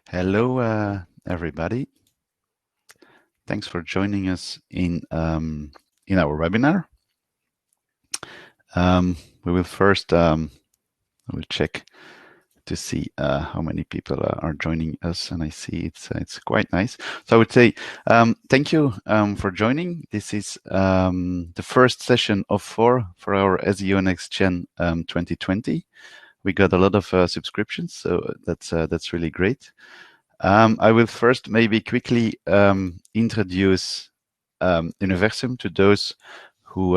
Hello, everybody. Thanks for joining us in our webinar. We will first we'll check to see how many people are joining us, and I see it's quite nice. So I would say thank you for joining. This is the first session of 4 for our SEO Next Gen 2020. We got a lot of subscriptions, so that's really great. I will first maybe quickly introduce Universum to those who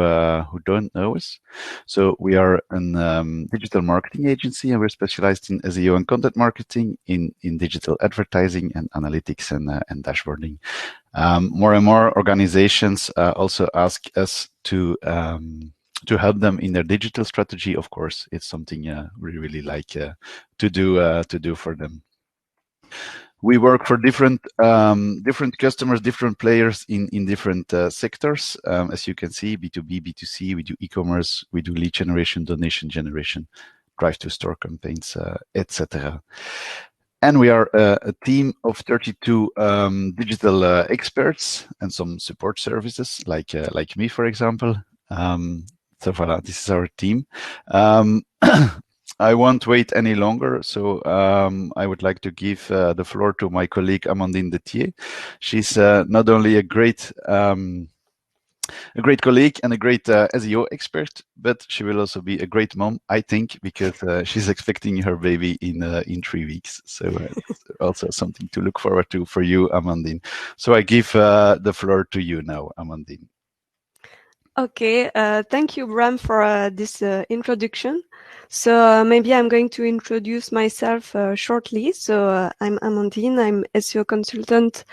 don't know us. So we are a digital marketing agency, and we're specialized in SEO and content marketing, in digital advertising and analytics and dashboarding. More and more organizations also ask us to help them in their digital strategy. Of course, it's something we really like to do for them. We work for different customers, different players in different sectors. As you can see, B2B, B2C, we do e-commerce, we do lead generation, donation generation, drive to store campaigns, etc. And we are a team of 32 digital experts and some support services like me, for example. So voilà, this is our team. I won't wait any longer, so I would like to give the floor to my colleague Amandine Detier. She's not only a great colleague and a great SEO expert, but she will also be a great mom, I think, because she's expecting her baby in 3 weeks. So also something to look forward to for you, Amandine. So I give the floor to you now, Amandine. Okay, thank you, Bram, for this introduction. So maybe I'm going to introduce myself shortly. So I'm Amandine, I'm SEO consultant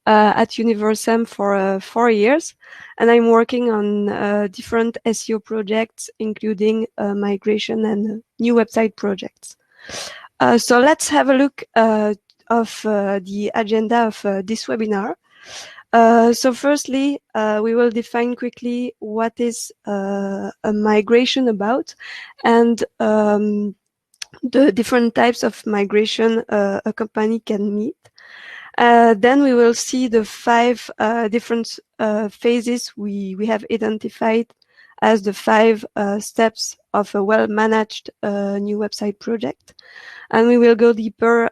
at Universum for 4 years, and I'm working on different SEO projects, including migration and new website projects. So let's have a look of the agenda of this webinar. So firstly, we will define quickly what is a migration about, and the different types of migration a company can meet. Then we will see the 5 different phases we have identified as the 5 steps of a well-managed new website project. And we will go deeper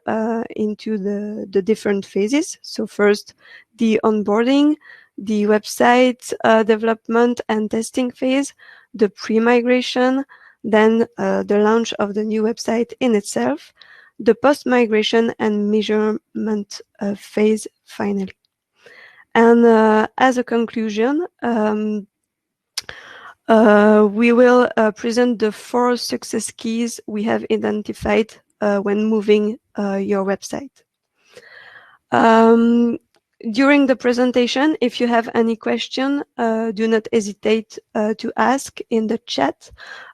into the different phases. So first, the onboarding, the website development and testing phase, the pre-migration, then the launch of the new website in itself, the post-migration and measurement phase finally. And as a conclusion, we will present the 4 success keys we have identified when moving your website. During the presentation, if you have any question, do not hesitate to ask in the chat.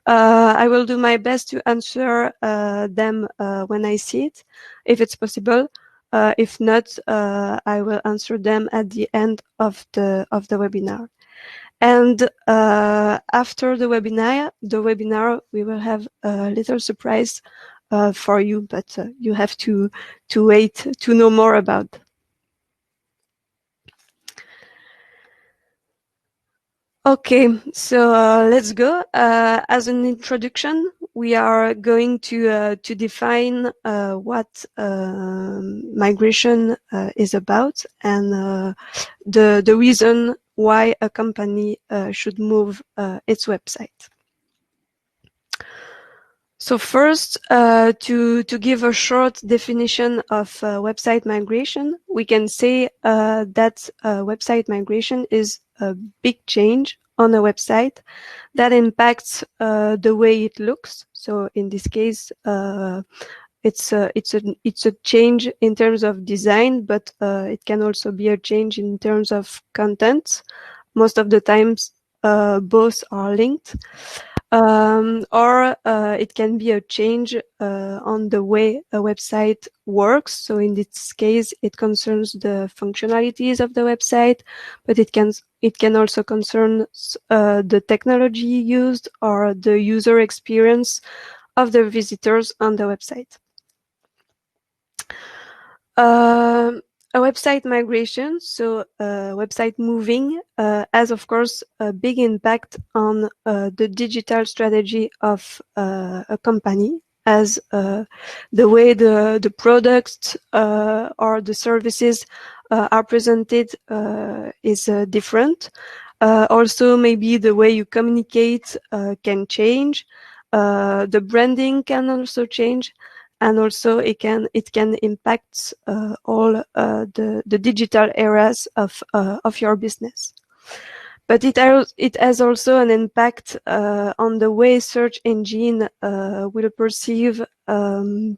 I will do my best to answer them when I see it, if it's possible. If not, I will answer them at the end of the webinar. And after the webinar, we will have a little surprise for you, but you have to wait to know more about. Okay, so let's go. As an introduction, we are going to define what migration is about, and the reason why a company should move its website. So first, to give a short definition of website migration, we can say that website migration is a big change on a website that impacts the way it looks. So in this case, it's a change in terms of design, but it can also be a change in terms of content. Most of the times, both are linked. Or it can be a change on the way a website works. So in this case, it concerns the functionalities of the website, but it can also concern the technology used or the user experience of the visitors on the website. A website migration, so website moving, has of course a big impact on the digital strategy of a company, as the way the products or the services are presented is different. Also, maybe the way you communicate can change. The branding can also change, and also it can impact all the digital areas of your business. But it has also an impact on the way search engine will perceive your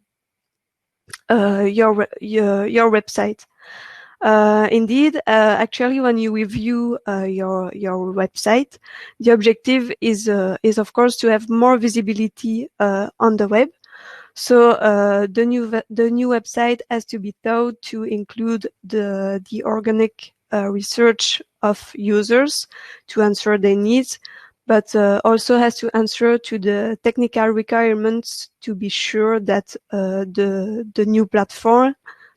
website. Indeed, actually, when you review your website, the objective is of course to have more visibility on the web. So the new website has to be thought to include the organic research of users to answer their needs, but also has to answer to the technical requirements to be sure that the new platform,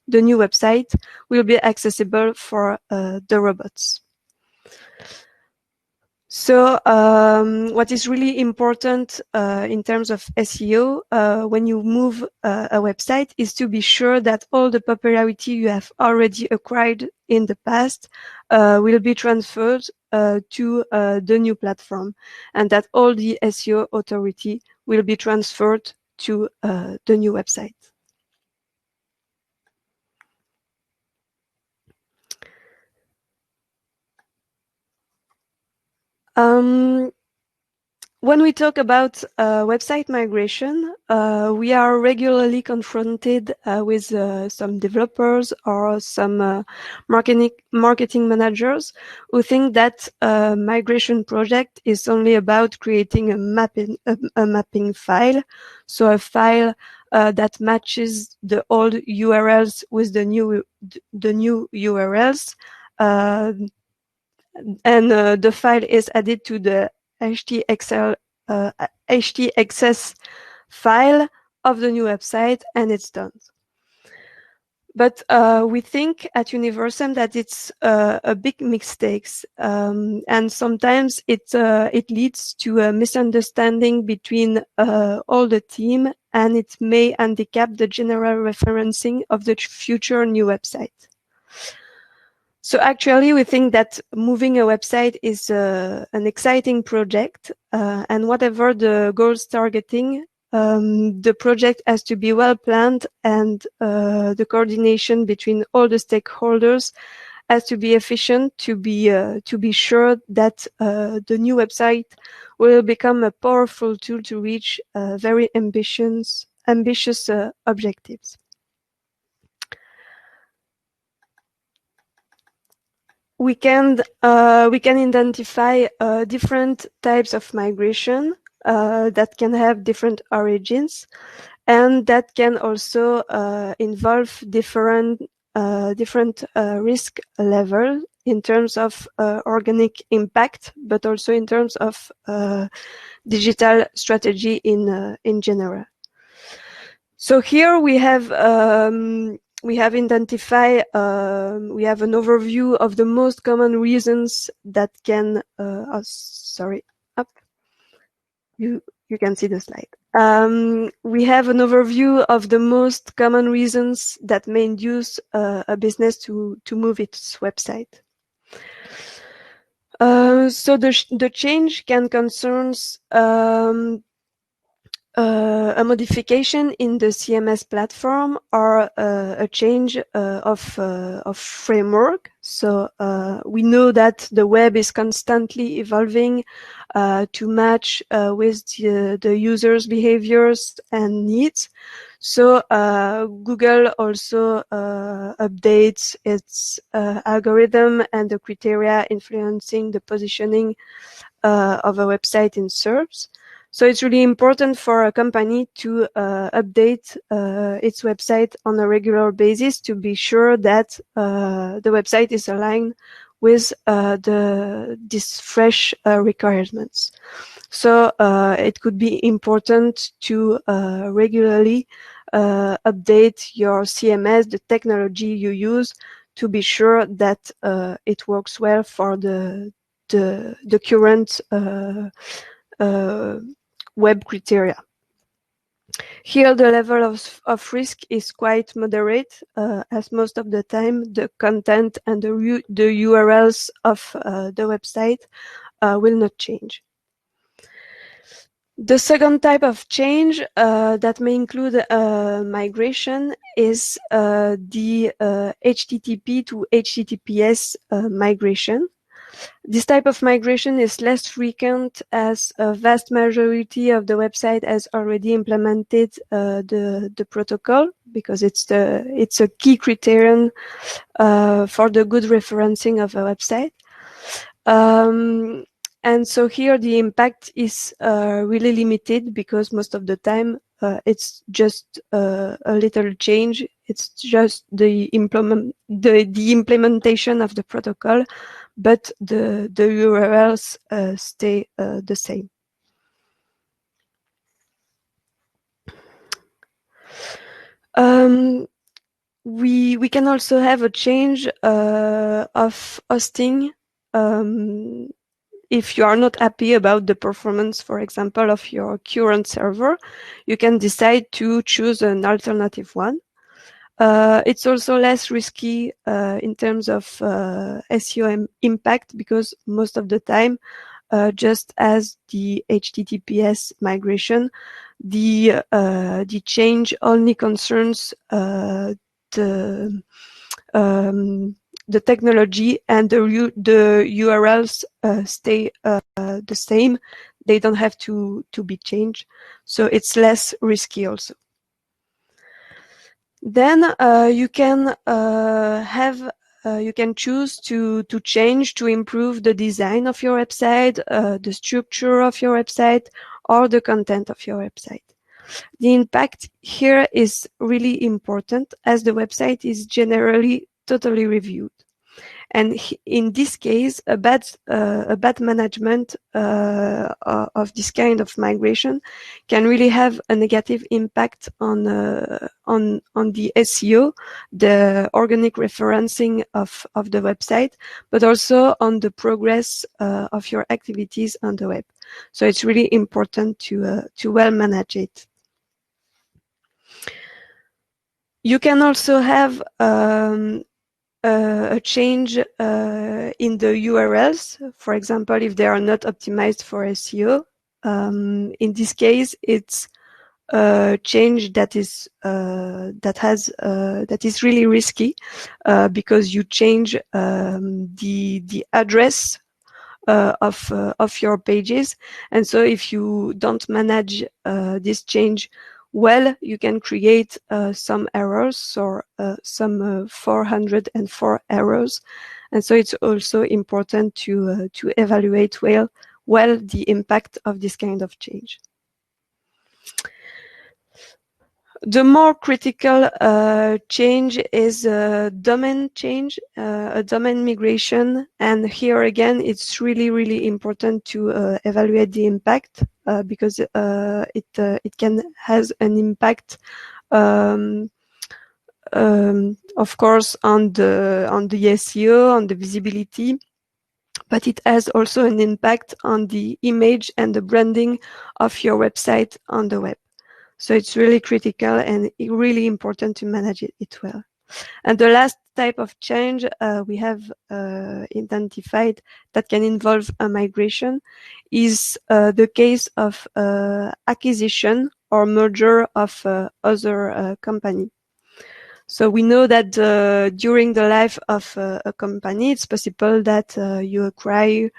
the new website, will be accessible for the robots. So what is really important in terms of SEO when you move a website is to be sure that all the popularity you have already acquired in the past will be transferred to the new platform, and that all the SEO authority will be transferred to the new website. When we talk about website migration, we are regularly confronted with some developers or some marketing managers who think that a migration project is only about creating a mapping file, so a file that matches the old URLs with the new URLs. And the file is added to the htaccess file of the new website, and it's done. But we think at Universum that it's a big mistake, and sometimes it leads to a misunderstanding between all the team, and it may handicap the general referencing of the future new website. So actually, we think that moving a website is an exciting project, and whatever the goals targeting, the project has to be well planned, and the coordination between all the stakeholders has to be efficient to be sure that the new website will become a powerful tool to reach very ambitious objectives. We can identify different types of migration that can have different origins, and that can also involve different risk level in terms of organic impact, but also in terms of digital strategy in general. So here we have identified, we have an overview of the most common reasons that can, you can see the slide. We have an overview of the most common reasons that may induce a business to move its website. So the change can concern a modification in the CMS platform, or a change of framework. So we know that the web is constantly evolving to match with the users' behaviors and needs. So Google also updates its algorithm and the criteria influencing the positioning of a website in SERPs. So it's really important for a company to update its website on a regular basis to be sure that the website is aligned with these fresh requirements. So it could be important to regularly update your CMS, the technology you use, to be sure that it works well for the current web criteria. Here, the level of risk is quite moderate, as most of the time the content and the URLs of the website will not change. The second type of change that may include migration is the HTTP to HTTPS migration. This type of migration is less frequent as a vast majority of the website has already implemented the protocol, because it's a key criterion for the good referencing of a website. And so here the impact is really limited, because most of the time it's just a little change. It's just the implementation of the protocol, but the URLs stay the same. We can also have a change of hosting. If you are not happy about the performance, for example, of your current server, you can decide to choose an alternative one. It's also less risky in terms of SEO impact, because most of the time, just as the HTTPS migration, the change only concerns the technology, and the URLs stay the same. They don't have to be changed, so it's less risky also. Then you can you can choose to change, to improve the design of your website, the structure of your website, or the content of your website. The impact here is really important, as the website is generally totally reviewed. And in this case, a bad management of this kind of migration can really have a negative impact on the SEO, the organic referencing of the website, but also on the progress of your activities on the web. So it's really important to well manage it. You can also have a change in the URLs. For example, if they are not optimized for SEO. In this case, it's a change that is really risky, because you change the address of your pages, and so if you don't manage this change well, you can create some errors, or some 404 errors, and so it's also important to evaluate well the impact of this kind of change. The more critical change is a domain change, a domain migration, and here again it's really important to evaluate the impact, because it can has an impact, of course, on the SEO, on the visibility, but it has also an impact on the image and the branding of your website on the web. So it's really critical and really important to manage it well. And the last type of change we have identified that can involve a migration is the case of acquisition or merger of other company. So we know that during the life of a company, it's possible that you acquire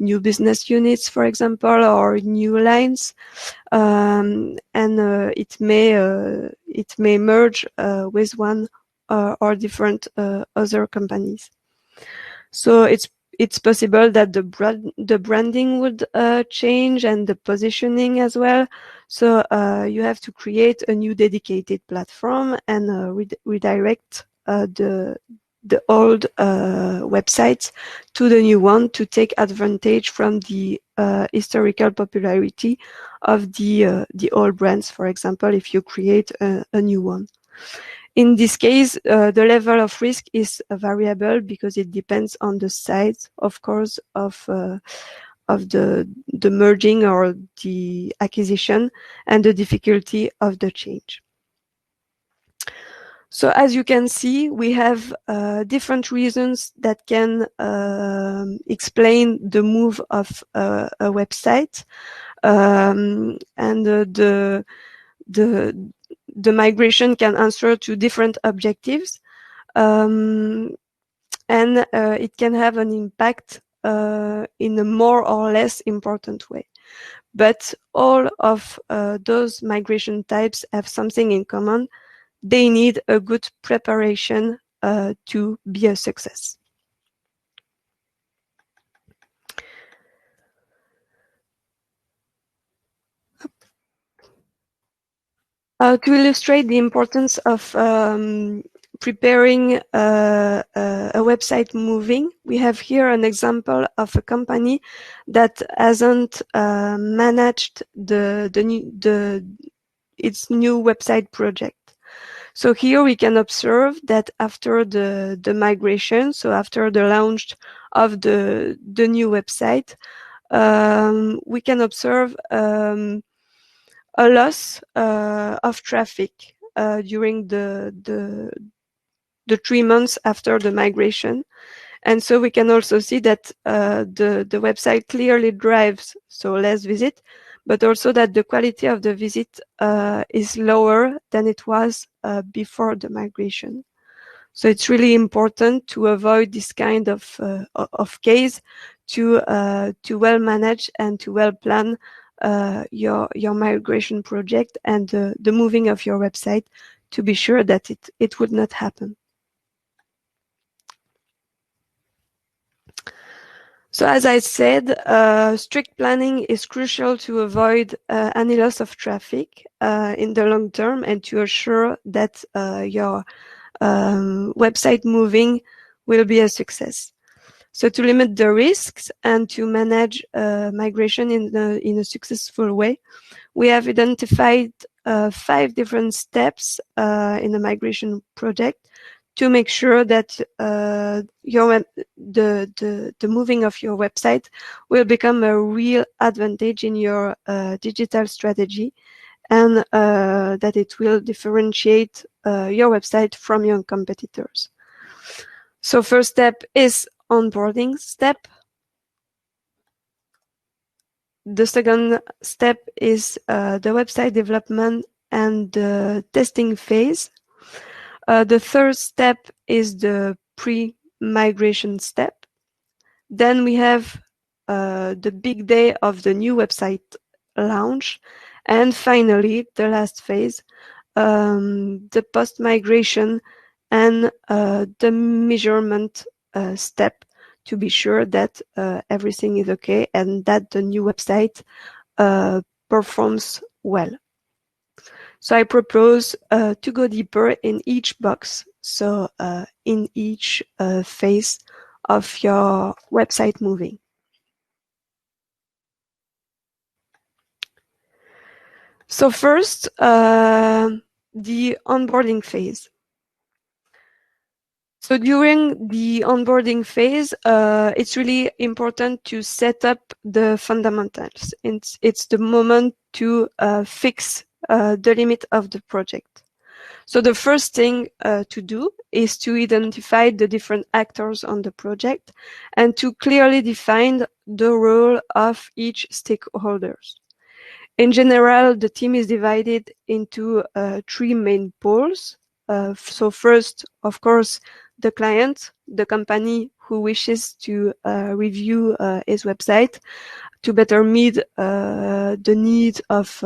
new business units, for example, or new lines, and it may merge with one or different other companies. So it's possible that the branding would change, and the positioning as well. So you have to create a new dedicated platform and redirect the old websites to the new one to take advantage from the historical popularity of the old brands, for example, if you create a new one. In this case, the level of risk is variable because it depends on the size, of course, of the merging or the acquisition and the difficulty of the change. So as you can see, we have different reasons that can explain the move of a website, and the migration can answer to different objectives, and it can have an impact in a more or less important way. But all of those migration types have something in common. They need a good preparation to be a success. To illustrate the importance of preparing a website moving, we have here an example of a company that hasn't managed its new website project. So here we can observe that after the migration, so after the launch of the new website, we can observe a loss of traffic during the 3 months after the migration. And so we can also see that the website clearly drives so less visit, but also that the quality of the visit is lower than it was before the migration. So it's really important to avoid this kind of case, to well manage and to well plan your migration project and the moving of your website to be sure that it would not happen. So as I said, strict planning is crucial to avoid any loss of traffic in the long term and to assure that your website moving will be a success. So to limit the risks and to manage migration in a successful way, we have identified 5 different steps in the migration project to make sure that the moving of your website will become a real advantage in your digital strategy, and that it will differentiate your website from your competitors. So first step is onboarding step. The second step is the website development and the testing phase. The third step is the pre-migration step. Then we have the big day of the new website launch. And finally, the last phase, the post-migration and the measurement step to be sure that everything is okay and that the new website performs well. So I propose to go deeper in each box, so in each phase of your website moving. So first, the onboarding phase. So during the onboarding phase, it's really important to set up the fundamentals. It's the moment to fix the limit of the project. So the first thing to do is to identify the different actors on the project and to clearly define the role of each stakeholders. In general, the team is divided into 3 main poles. So first, of course, the client, the company who wishes to review his website to better meet the needs of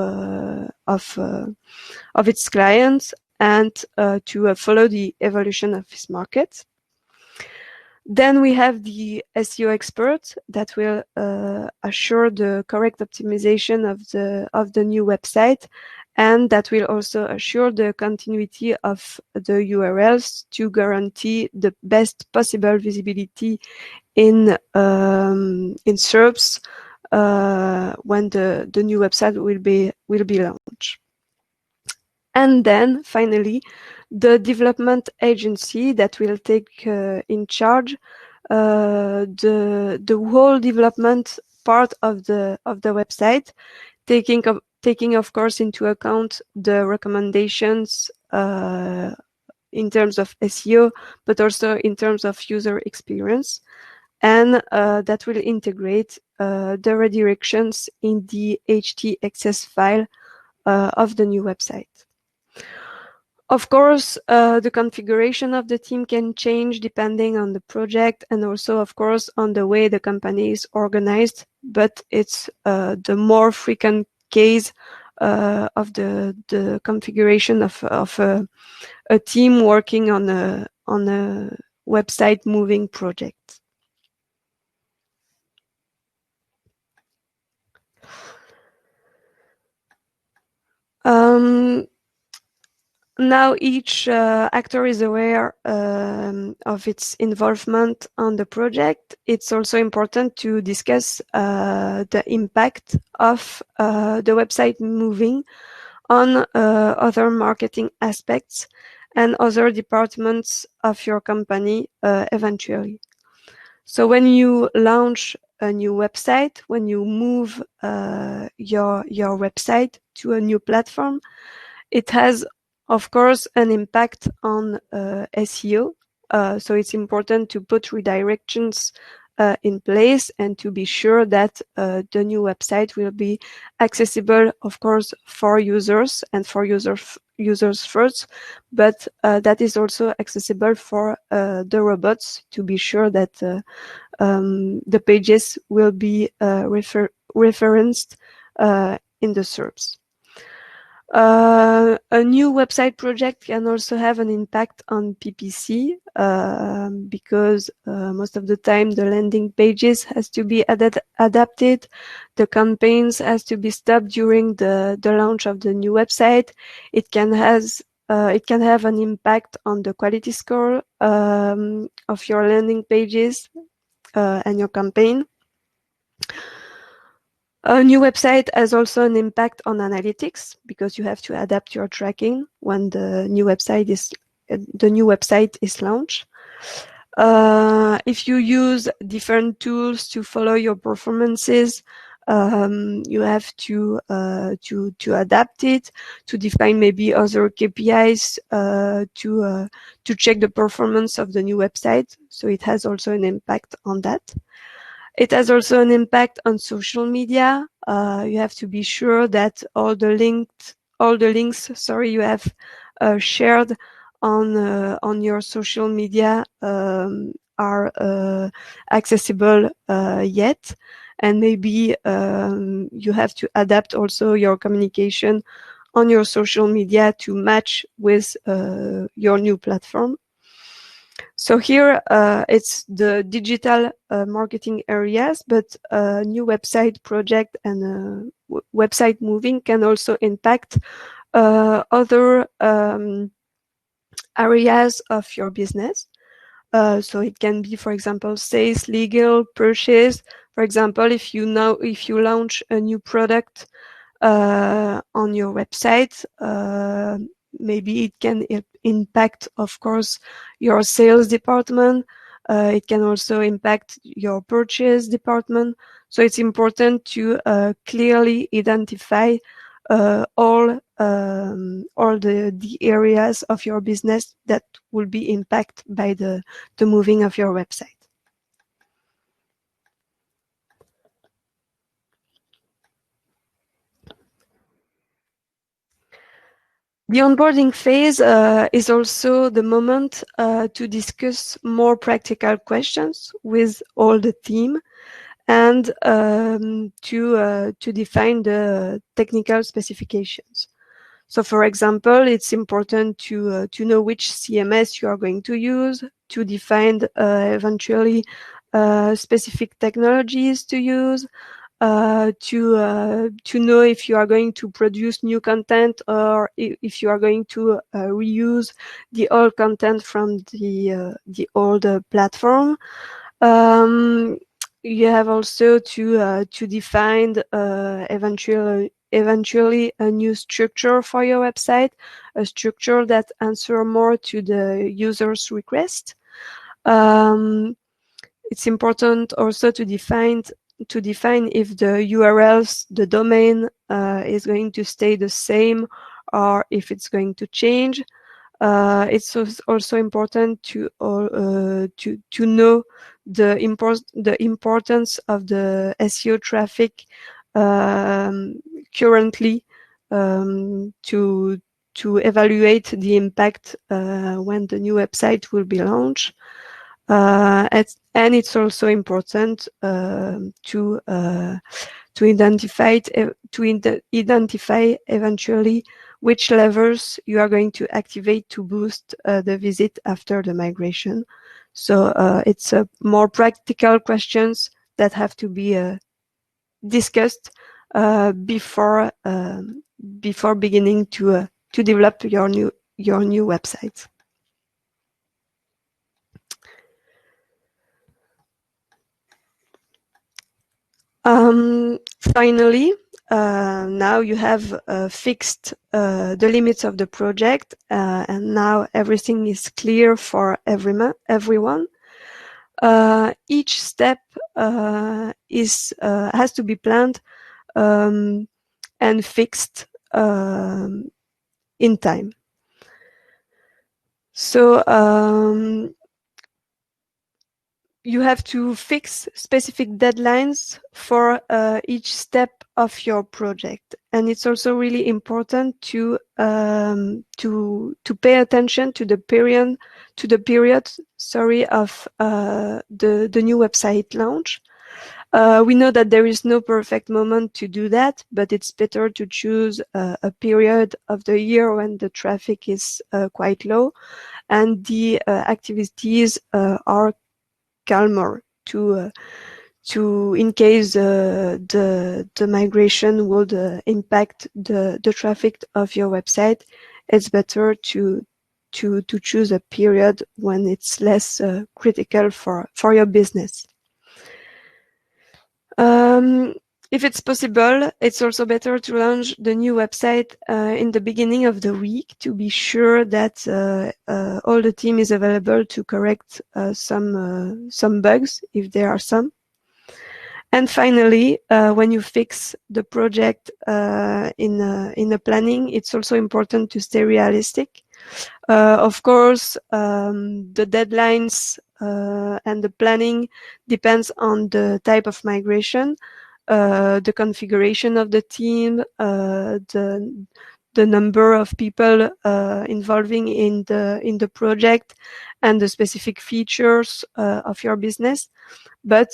its clients and to follow the evolution of his market. Then we have the SEO expert that will assure the correct optimization of the new website and that will also assure the continuity of the URLs to guarantee the best possible visibility in SERPs when the new website will be launched. And then finally, the development agency that will take in charge the whole development part of the website, taking of course into account the recommendations in terms of SEO, but also in terms of user experience, and that will integrate the redirections in the htaccess file of the new website. Of course, the configuration of the team can change depending on the project and also, of course, on the way the company is organized, but it's the more frequent case of the configuration of a team working on a website moving project. Now each actor is aware of its involvement on the project. It's also important to discuss the impact of the website moving on other marketing aspects and other departments of your company eventually. So when you launch a new website, when you move your website to a new platform, it has, of course, an impact on SEO. So it's important to put redirections in place and to be sure that the new website will be accessible, of course, for users and for users first, but that is also accessible for the robots to be sure that the pages will be referenced in the SERPs. A new website project can also have an impact on PPC because most of the time the landing pages has to be adapted, the campaigns has to be stopped during the launch of the new website. It can have an impact on the quality score of your landing pages and your campaign. A new website has also an impact on analytics because you have to adapt your tracking when the new website is launched. If you use different tools to follow your performances, you have to adapt it, to define maybe other KPIs to check the performance of the new website. So it has also an impact on that. It has also an impact on social media. You have to be sure that all the links you have shared on your social media are accessible yet, and maybe you have to adapt also your communication on your social media to match with your new platform. So here it's the digital marketing areas, but a new website project and website moving can also impact other areas of your business. So it can be, for example, sales, legal, purchase. For example, if you launch a new product on your website, maybe it can impact, of course, your sales department. It can also impact your purchase department. So it's important to clearly identify all the areas of your business that will be impacted by the moving of your website. The onboarding phase is also the moment to discuss more practical questions with all the team and to define the technical specifications. So, for example, it's important to know which CMS you are going to use, to define eventually specific technologies to use, to know if you are going to produce new content or if you are going to reuse the old content from the old platform. You have also to define eventually a new structure for your website, a structure that answers more to the user's request. It's important also to define if the URLs, the domain, is going to stay the same or if it's going to change. It's also important to know the importance of the SEO traffic currently, to evaluate the impact when the new website will be launched. And it's also important to identify eventually which levers you are going to activate to boost the visit after the migration. So it's more practical questions that have to be discussed before beginning to develop your new website. Finally, now you have fixed the limits of the project, and now everything is clear for everyone. Each step has to be planned and fixed in time. So you have to fix specific deadlines for each step of your project, and it's also really important to pay attention to the period of the new website launch. We know that there is no perfect moment to do that, but it's better to choose a period of the year when the traffic is quite low and the activities are calmer, to in case the migration would impact the traffic of your website. It's better to choose a period when it's less critical for your business. If it's possible, it's also better to launch the new website in the beginning of the week to be sure that all the team is available to correct some bugs if there are some. And finally, when you fix the project in the planning, it's also important to stay realistic. Of course, the deadlines and the planning depends on the type of migration, the configuration of the team, the number of people involving in the project, and the specific features of your business. But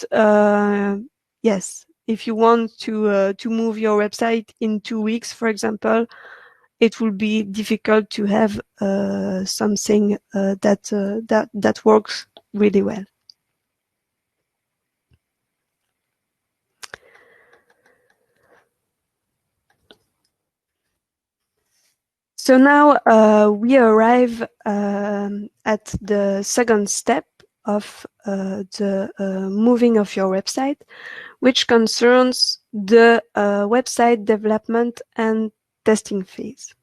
yes, if you want to move your website in 2 weeks, for example, it will be difficult to have something that works really well. So now we arrive at the second step of the moving of your website, which concerns the website development and testing phase.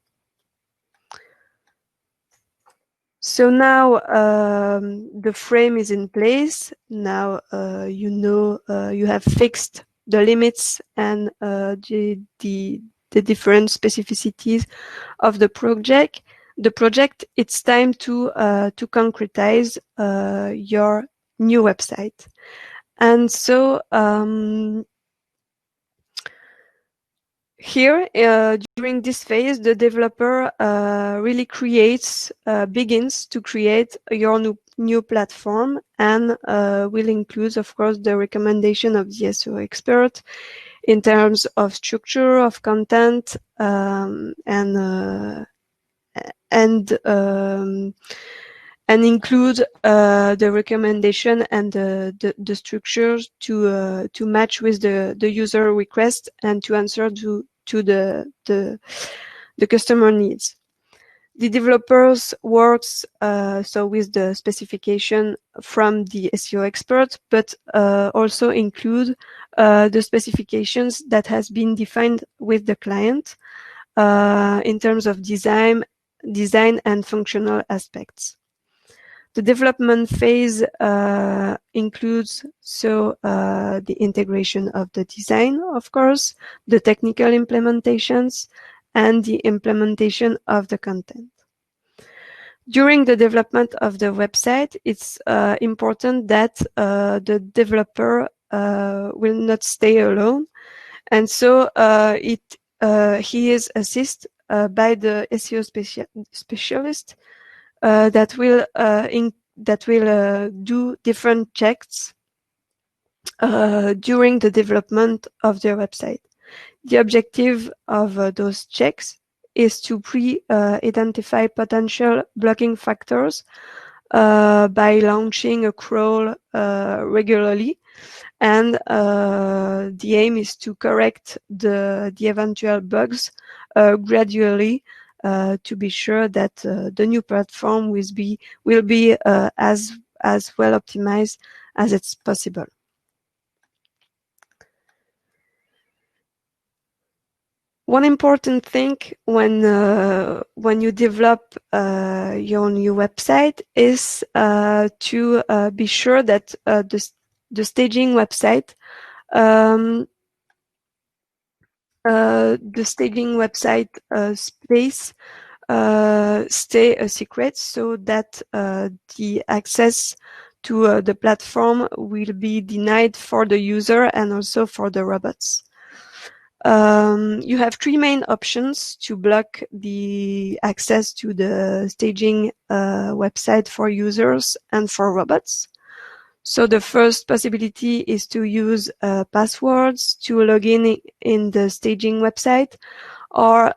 So now the frame is in place. Now you know you have fixed the limits and the different specificities of the project. It's time to concretize your new website, and so here, during this phase, the developer really begins to create your new platform, and will include, of course, the recommendation of the SEO expert in terms of structure, of content, and and include the recommendation and the structures to match with the user request and to answer to the customer needs. The developers works so with the specification from the SEO expert, but also include the specifications that has been defined with the client in terms of design and functional aspects. The development phase includes the integration of the design, of course, the technical implementations, and the implementation of the content. During the development of the website, it's important that the developer will not stay alone, and so he is assisted by the SEO specialist that will do different checks during the development of their website. The objective of those checks is to identify potential blocking factors by launching a crawl regularly, and the aim is to correct the eventual bugs gradually to be sure that the new platform will be as well optimized as it's possible. One important thing when you develop your new website is to be sure that the staging website space stay a secret, so that the access to the platform will be denied for the user and also for the robots. You have three main options to block the access to the staging website for users and for robots. So the first possibility is to use passwords to log in the staging website, or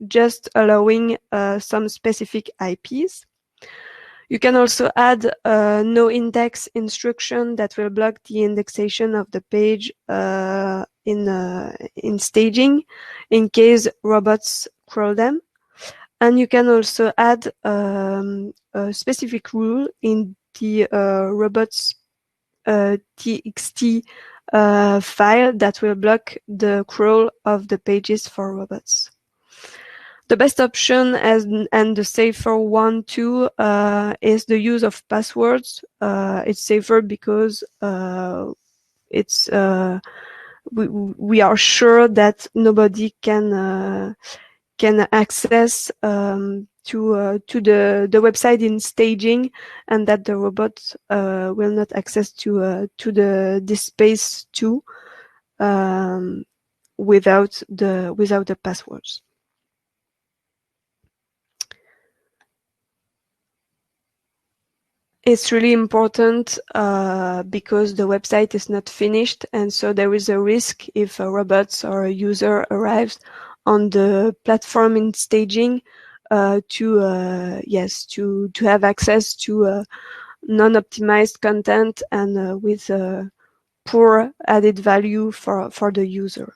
just allowing some specific IPs. You can also add no index instruction that will block the indexation of the page in staging in case robots crawl them. And you can also add a specific rule in the robots txt file that will block the crawl of the pages for robots. The best option and the safer one too is the use of passwords. It's safer because we are sure that nobody can access to the website in staging, and that the robot will not access to this space too without the passwords. It's really important because the website is not finished, and so there is a risk if a robot or a user arrives on the platform in staging to have access to non-optimized content and with poor added value for the user.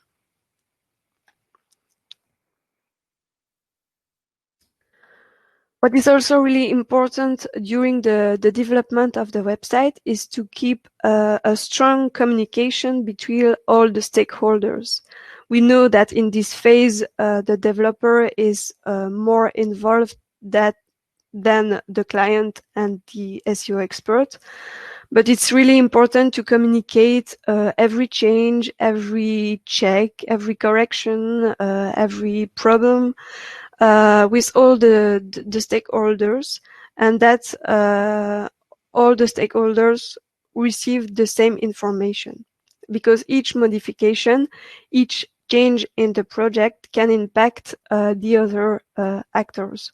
What is also really important during the development of the website is to keep a strong communication between all the stakeholders. We know that in this phase, the developer is more involved than the client and the SEO expert. But it's really important to communicate every change, every check, every correction, every problem with all the stakeholders, and that all the stakeholders receive the same information, because each modification, each change in the project can impact the other actors.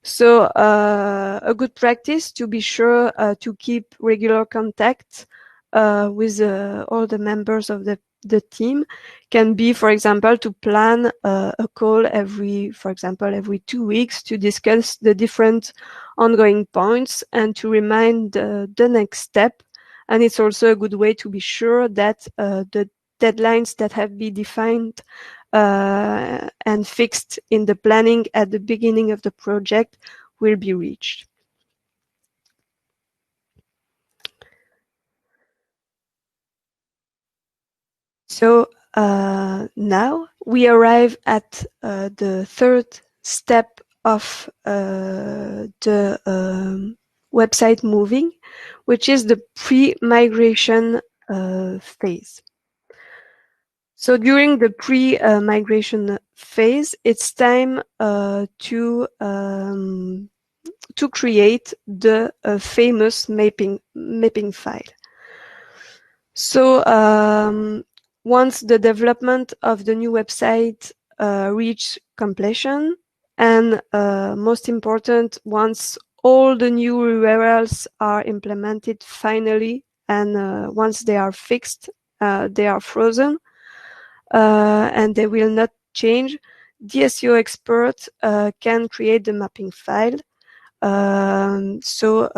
So a good practice to be sure to keep regular contact with all the members of the the team can be, for example, to plan a call every 2 weeks to discuss the different ongoing points and to remind the next step. And it's also a good way to be sure that the deadlines that have been defined and fixed in the planning at the beginning of the project will be reached. So now we arrive at the third step of the website moving, which is the pre-migration phase. So during the pre-migration phase, it's time to create the famous mapping file. So once the development of the new website reach completion, and most important, once all the new URLs are implemented finally, and once they are fixed, they are frozen, and they will not change, the SEO expert can create the mapping file. So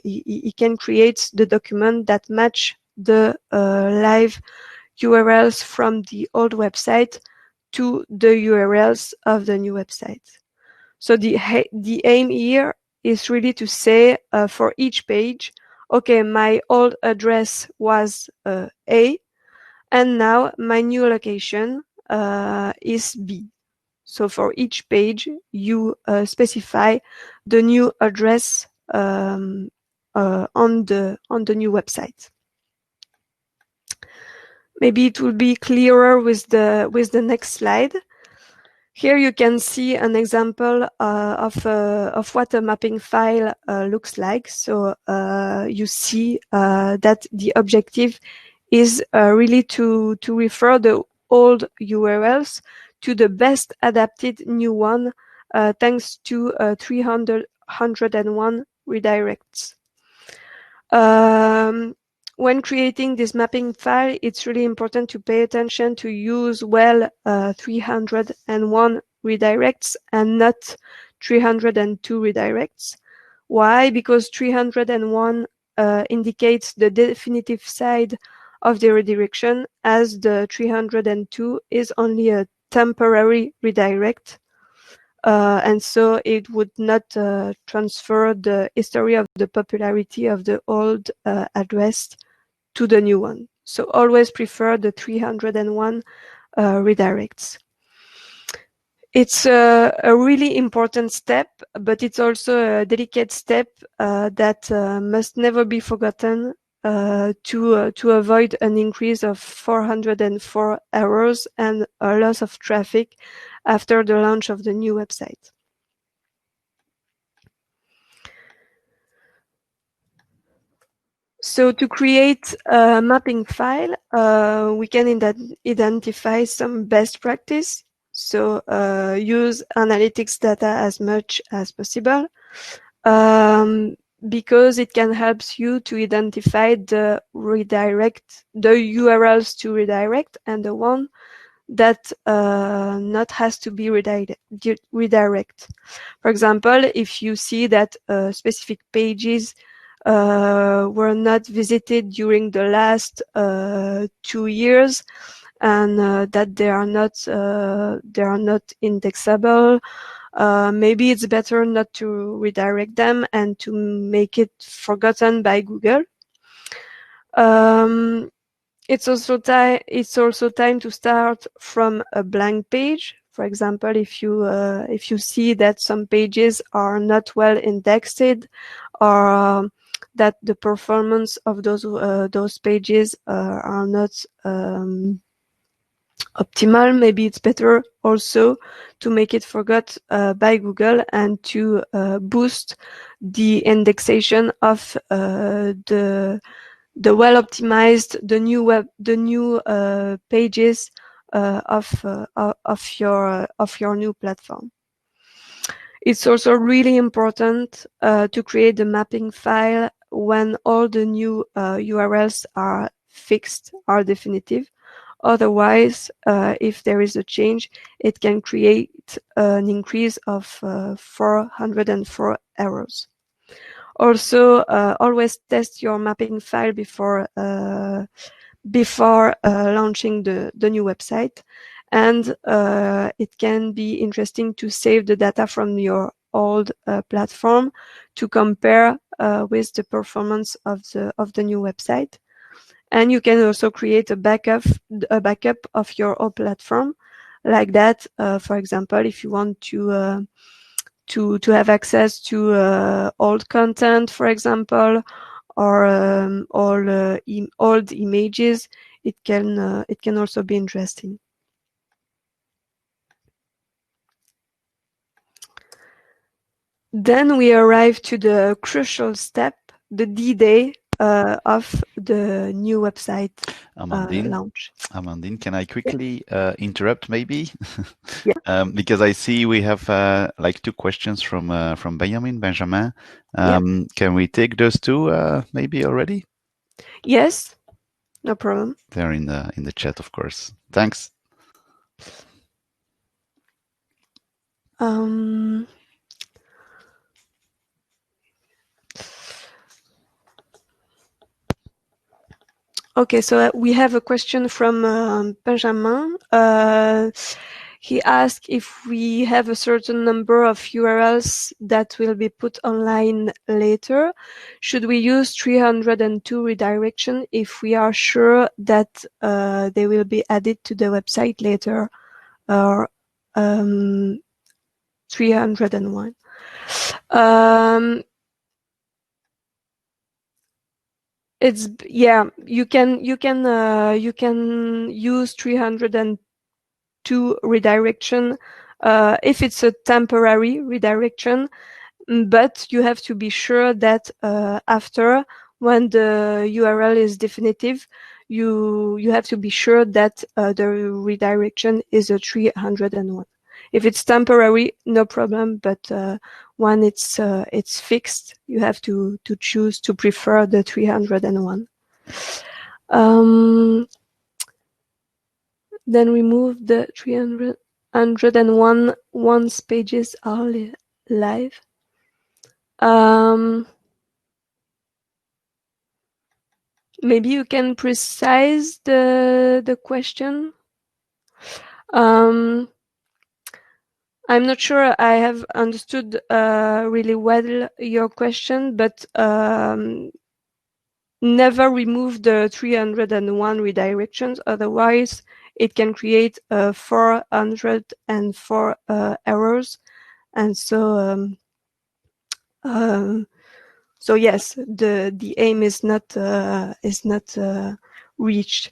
he can create the document that match the live URLs from the old website to the URLs of the new website. So the aim here is really to say for each page, okay, my old address was A, and now my new location is B. So for each page, you specify the new address on the new website. Maybe it will be clearer with the next slide. Here you can see an example of what a mapping file looks like. So you see that the objective is really to refer the old URLs to the best adapted new one, thanks to 301 redirects. When creating this mapping file, it's really important to pay attention to use well 301 redirects and not 302 redirects. Why? Because 301 indicates the definitive side of the redirection, as the 302 is only a temporary redirect. And so it would not transfer the history of the popularity of the old address to the new one. So always prefer the 301 redirects. It's a really important step, but it's also a delicate step that must never be forgotten to avoid an increase of 404 errors and a loss of traffic after the launch of the new website. So to create a mapping file, we can identify some best practice. So use analytics data as much as possible, because it can help you to identify the URLs to redirect and the one that not has to be redirect. For example, if you see that specific pages were not visited during the last 2 years, and that they are not indexable, maybe it's better not to redirect them and to make it forgotten by Google. It's also time to start from a blank page. For example, if you see that some pages are not well indexed, or that the performance of those pages are not optimal, maybe it's better also to make it forgot by Google and to boost the indexation of the well optimized, the new pages of your new platform. It's also really important to create the mapping file when all the new URLs are fixed, are definitive, Otherwise, if there is a change, it can create an increase of 404 errors. Also, always test your mapping file before launching the new website. And it can be interesting to save the data from your old platform to compare with the performance of the new website. And you can also create a backup of your old platform. Like that, for example, if you want to have access to old content, for example, or old images, it can also be interesting. Then we arrive to the crucial step, the D-Day of the new website launch. Amandine, can I quickly interrupt maybe? Yeah. Because I see we have like two questions from Benjamin. Yeah. Can we take those two maybe already? Yes, no problem. They're in the chat, of course. Thanks. Okay, so we have a question from Benjamin. He asked if we have a certain number of URLs that will be put online later. Should we use 302 redirection if we are sure that they will be added to the website later, or 301? It's, yeah, you can use 302 redirection if it's a temporary redirection, but you have to be sure that after, when the URL is definitive, you have to be sure that the redirection is a 301. If it's temporary, no problem, but when it's fixed, you have to choose to prefer the 301. Then we move the 301 once pages are live. Maybe you can precise the question. I'm not sure I have understood really well your question, but never remove the 301 redirections, otherwise it can create 404 errors. And so so yes, the aim is not reached.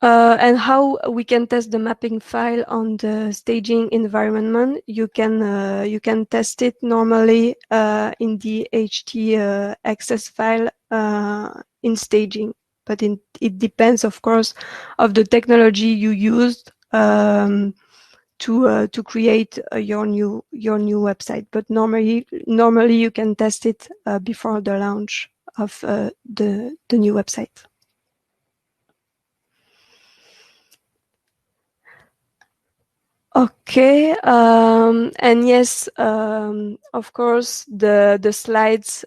And how we can test the mapping file on the staging environment? You can test it normally in the HT access file in staging, but it depends, of course, of the technology you used to create your new website. But normally you can test it before the launch of the new website. Okay, and yes, of course, the slides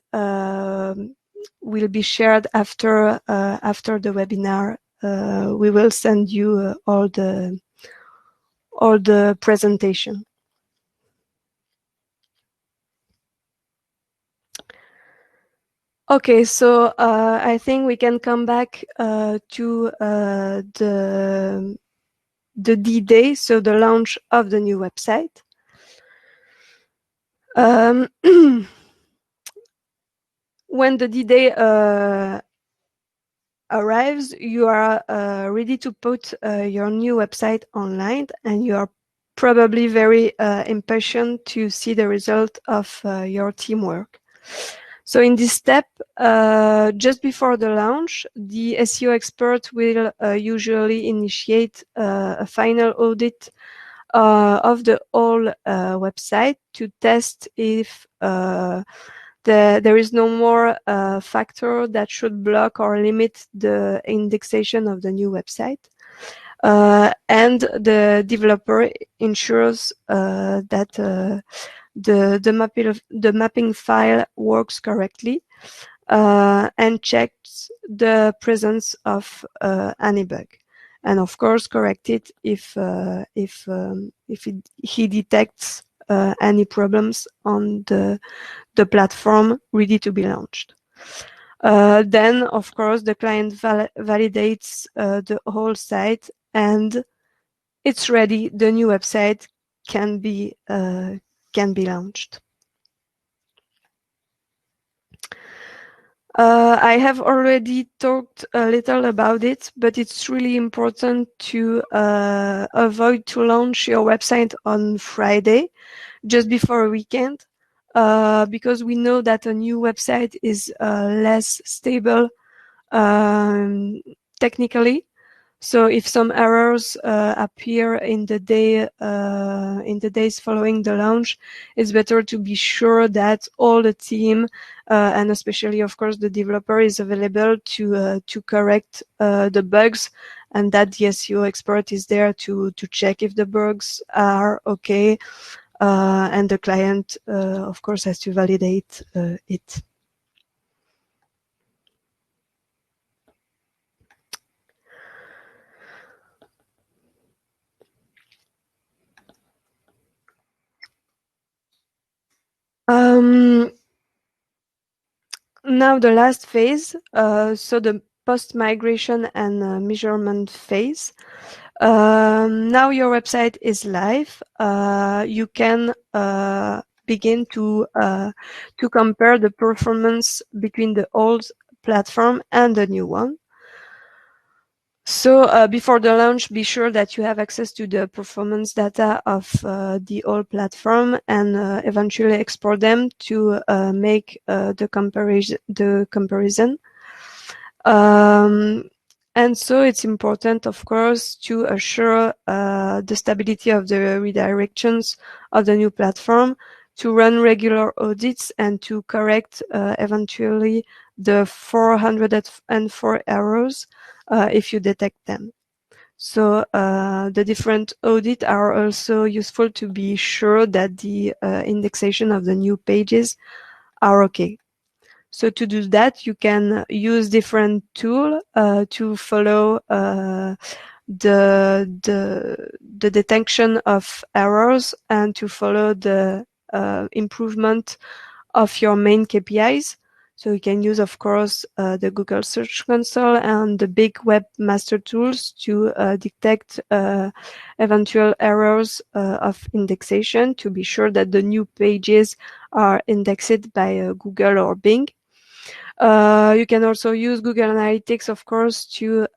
will be shared after the webinar. We will send you all the presentation. Okay, so I think we can come back to the D-Day, so the launch of the new website. When the D-Day arrives, you are ready to put your new website online, and you are probably very impatient to see the result of your teamwork. So in this step, just before the launch, the SEO expert will usually initiate a final audit of the whole website to test if there is no more factor that should block or limit the indexation of the new website. And the developer ensures that the mapping file works correctly and checks the presence of any bug, and of course correct it if he detects any problems on the platform ready to be launched. Then, of course, the client validates the whole site, and it's ready. The new website can be launched. I have already talked a little about it, but it's really important to avoid to launch your website on Friday, just before a weekend, because we know that a new website is less stable technically. So if some errors appear in the days following the launch, it's better to be sure that all the team and especially, of course, the developer is available to correct the bugs, and that the SEO expert is there to check if the bugs are okay, and the client, of course, has to validate it. Now the last phase, so the post-migration and measurement phase. Now your website is live. You can begin to compare the performance between the old platform and the new one. So before the launch, be sure that you have access to the performance data of the old platform, and eventually export them to make the comparison. And so it's important, of course, to assure the stability of the redirections of the new platform, to run regular audits, and to correct eventually the 404 errors if you detect them. So the different audits are also useful to be sure that the indexation of the new pages are okay. So to do that, you can use different tools to follow the detection of errors and to follow the improvement of your main KPIs. So you can use, of course, the Google Search Console and the big webmaster tools to detect eventual errors of indexation, to be sure that the new pages are indexed by Google or Bing. You can also use Google Analytics, of course, to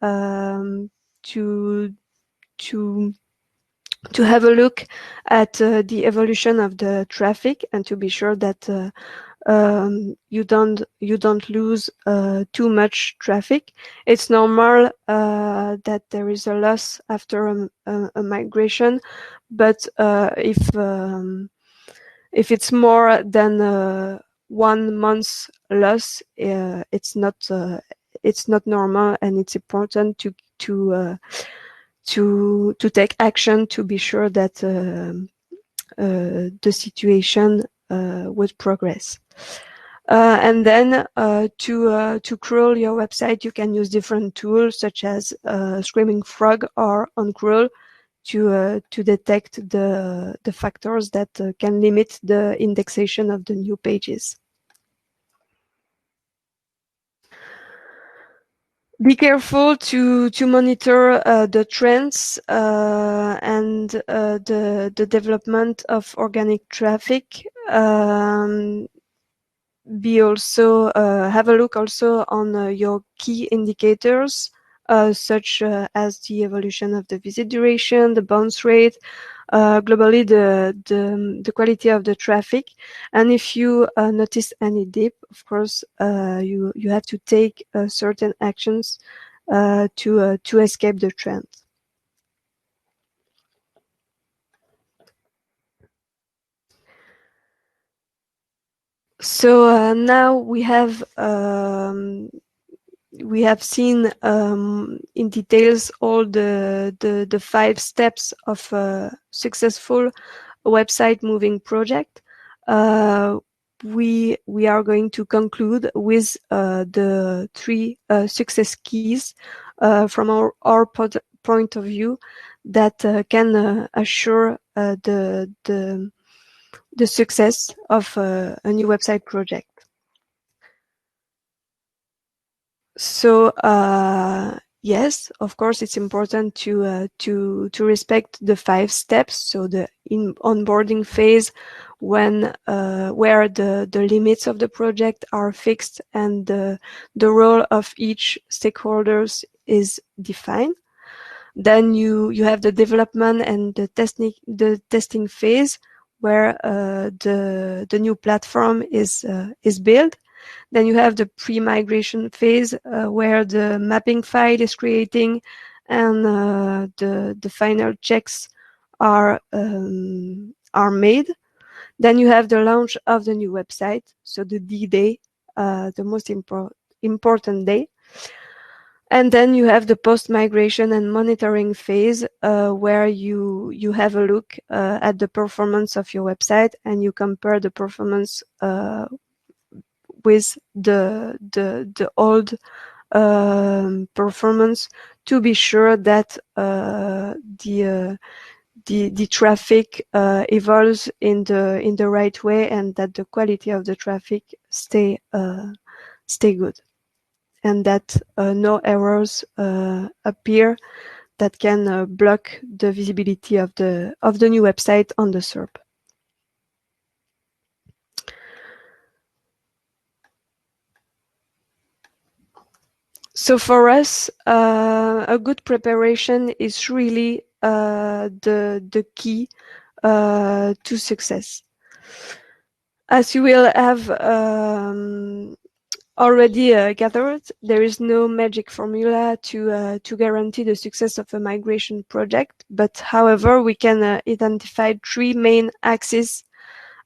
have a look at the evolution of the traffic, and to be sure that you don't lose too much traffic. It's normal that there is a loss after a migration, but if it's more than 1 month loss, it's not normal, and it's important to take action to be sure that the situation would progress. And then to crawl your website, you can use different tools such as Screaming Frog or OnCrawl to detect the factors that can limit the indexation of the new pages. Be careful to monitor the trends and the development of organic traffic. Be also have a look also on your key indicators, such as the evolution of the visit duration, the bounce rate, globally the quality of the traffic. And if you notice any dip, of course, you have to take certain actions to escape the trend. So now we have seen in details all the 5 steps of a successful website moving project. We are going to conclude with the 3 success keys from our point of view that can assure the success of a new website project. So yes, of course, it's important to respect the 5 steps. So the onboarding phase, when where the limits of the project are fixed and the role of each stakeholders is defined. Then you have the development and the testing phase, where the new platform is built. Then you have the pre-migration phase, where the mapping file is creating and the final checks are made. Then you have the launch of the new website, so the D-Day, the most important day. And then you have the post-migration and monitoring phase, where you have a look at the performance of your website and you compare the performance with the old performance, to be sure that the traffic evolves in the right way and that the quality of the traffic stay good, and that no errors appear that can block the visibility of the new website on the SERP. So for us, a good preparation is really the key to success. As you will have already gathered, there is no magic formula to guarantee the success of a migration project. But however, we can identify 3 main axes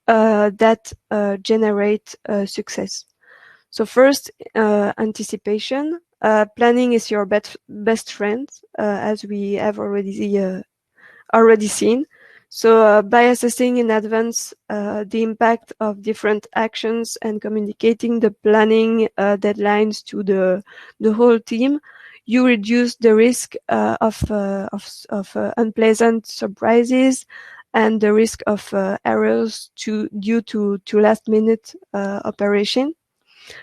that generate success. So first, anticipation. Planning is your best friend, as we have already seen. So by assessing in advance the impact of different actions and communicating the planning deadlines to the whole team, you reduce the risk of unpleasant surprises and the risk of errors due to last-minute operation.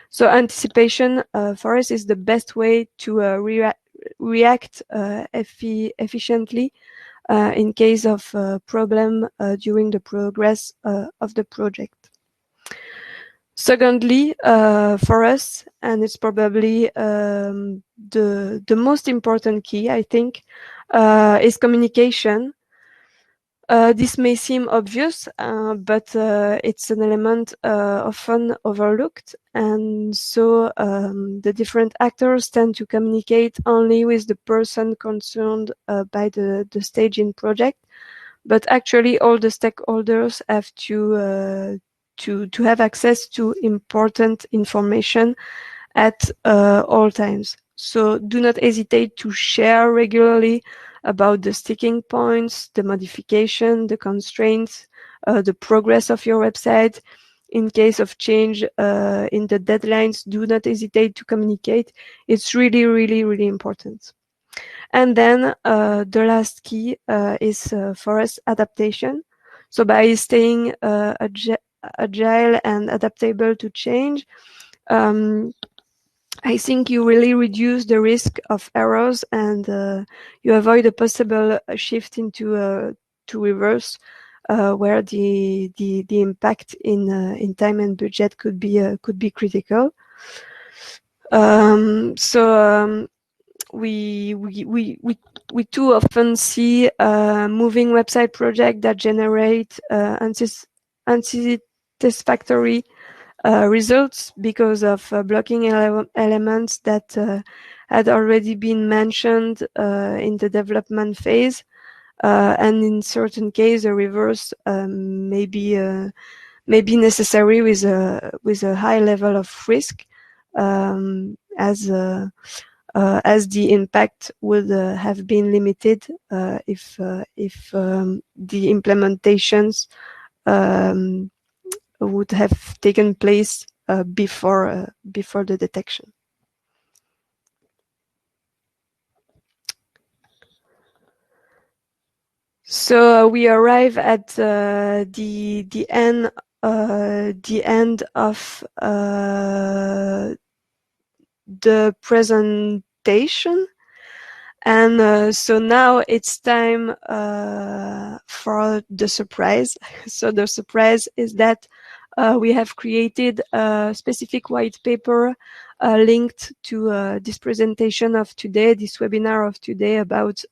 So anticipation for us is the best way to react efficiently in case of problem during the progress of the project. Secondly, for us, and it's probably the most important key, I think, is communication. This may seem obvious, but it's an element often overlooked, and so the different actors tend to communicate only with the person concerned by the staging project, but actually all the stakeholders have to have access to important information at all times. So do not hesitate to share regularly about the sticking points, the modification, the constraints, the progress of your website. In case of change in the deadlines, do not hesitate to communicate. It's really, really, really important. And then the last key is for us adaptation. So by staying agile and adaptable to change, I think you really reduce the risk of errors, and you avoid a possible shift into to reverse, where the impact in time and budget could be critical. We too often see moving website projects that generate unsatisfactory results because of blocking elements that had already been mentioned in the development phase, and in certain cases, a reverse may be maybe necessary with a high level of risk, as the impact would have been limited if the implementations would have taken place before the detection. So we arrive at the end of the presentation. And so now it's time for the surprise. So the surprise is that we have created a specific white paper linked to this presentation of today, this webinar of today, about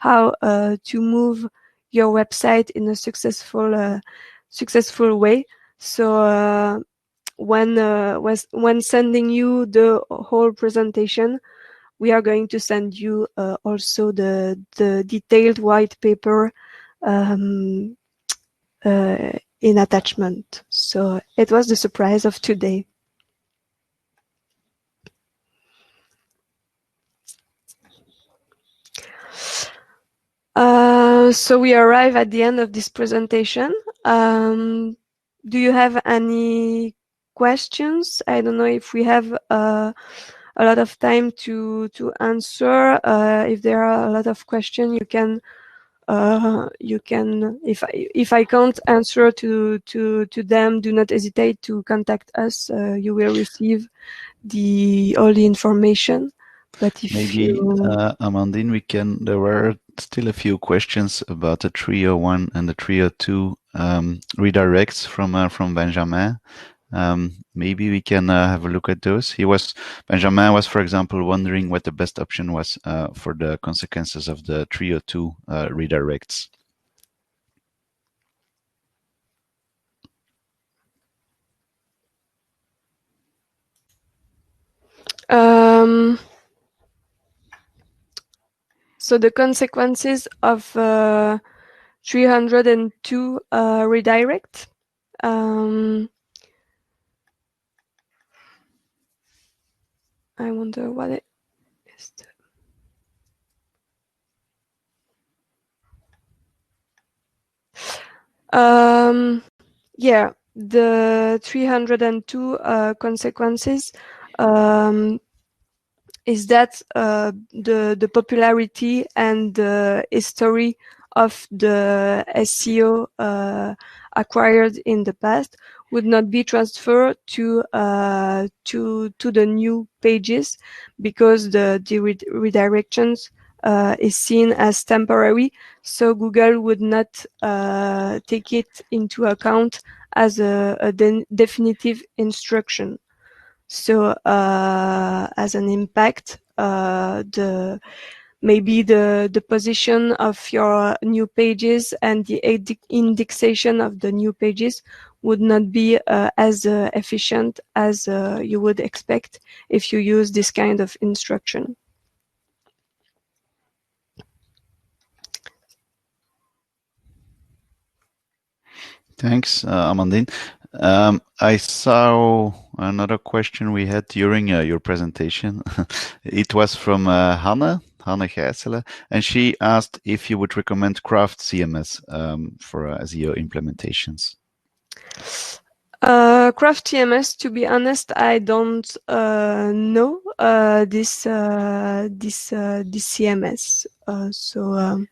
how to move your website in a successful way. So when sending you the whole presentation, we are going to send you also the detailed white paper in attachment. So it was the surprise of today. So we arrive at the end of this presentation. Do you have any questions? I don't know if we have a lot of time to answer. If there are a lot of questions, you can if I can't answer to them, do not hesitate to contact us. You will receive all the information. But if Maybe, Amandine, there were still a few questions about the 301 and the 302 redirects from Benjamin. Maybe we can have a look at those. Benjamin was, for example, wondering what the best option was for the consequences of the 302 redirects. So the consequences of 302 redirect. I wonder what it is. Yeah, the 302 consequences is that the popularity and the history of the SEO acquired in the past would not be transferred to the new pages, because the redirections is seen as temporary. So Google would not take it into account as a definitive instruction. So as an impact, maybe the position of your new pages and the indexation of the new pages would not be as efficient as you would expect if you use this kind of instruction. Thanks, Amandine. I saw another question we had during your presentation. It was from Hanne Gijselen, and she asked if you would recommend Craft CMS for SEO implementations. Craft TMS, to be honest, I don't know this CMS. So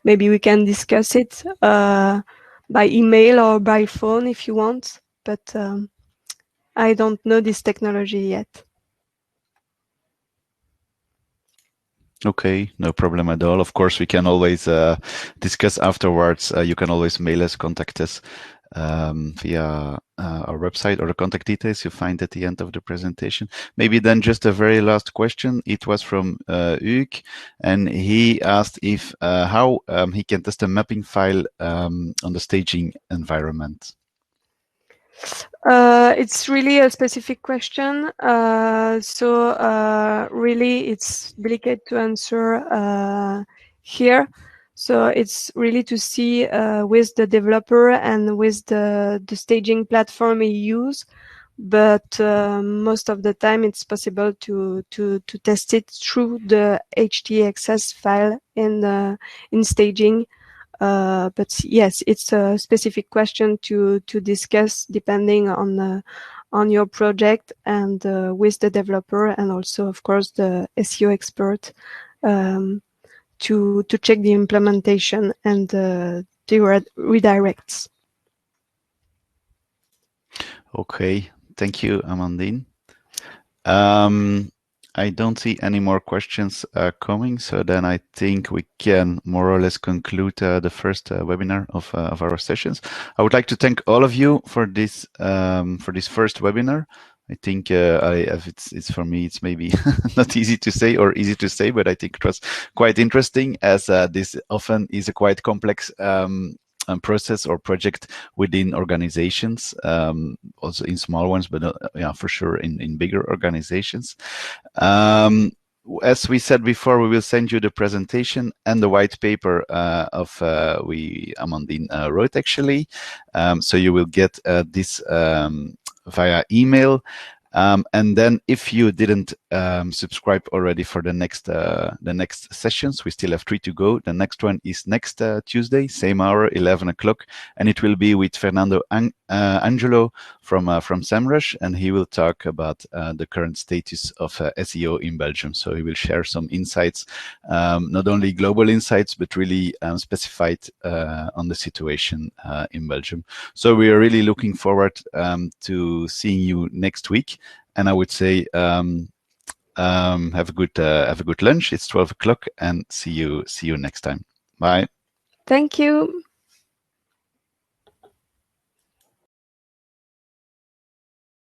maybe we can discuss it by email or by phone if you want, but I don't know this technology yet. Okay, no problem at all. Of course, we can always discuss afterwards. You can always mail us, contact us via our website, or the contact details you find at the end of the presentation. Maybe then just a very last question. It was from Hugues, and he asked if how he can test a mapping file on the staging environment. It's really a specific question. Really, it's delicate to answer here. So it's really to see with the developer and with the staging platform you use. But most of the time it's possible to test it through the htaccess file in staging. But yes, it's a specific question to discuss depending on your project and with the developer, and also of course the SEO expert, um, to check the implementation and the redirects. Okay, thank you, Amandine. Um, I don't see any more questions coming, so then I think we can more or less conclude the first webinar of our sessions. I would like to thank all of you for this first webinar. I think it's for me, it's maybe not easy to say or easy to say, but I think it was quite interesting, as this often is a quite complex process or project within organizations, also in small ones, but yeah, for sure in bigger organizations. As we said before, we will send you the presentation and the white paper of Amandine wrote actually. So you will get this via email. And then if you didn't subscribe already for the next sessions, we still have 3 to go. The next one is next Tuesday, same hour, 11 o'clock, and it will be with Fernando Angelo from SEMrush, and he will talk about the current status of SEO in Belgium. So he will share some insights, not only global insights, but really specified on the situation in Belgium. So we are really looking forward to seeing you next week. And I would say have a good lunch. It's 12 o'clock, and see you next time. Bye. Thank you.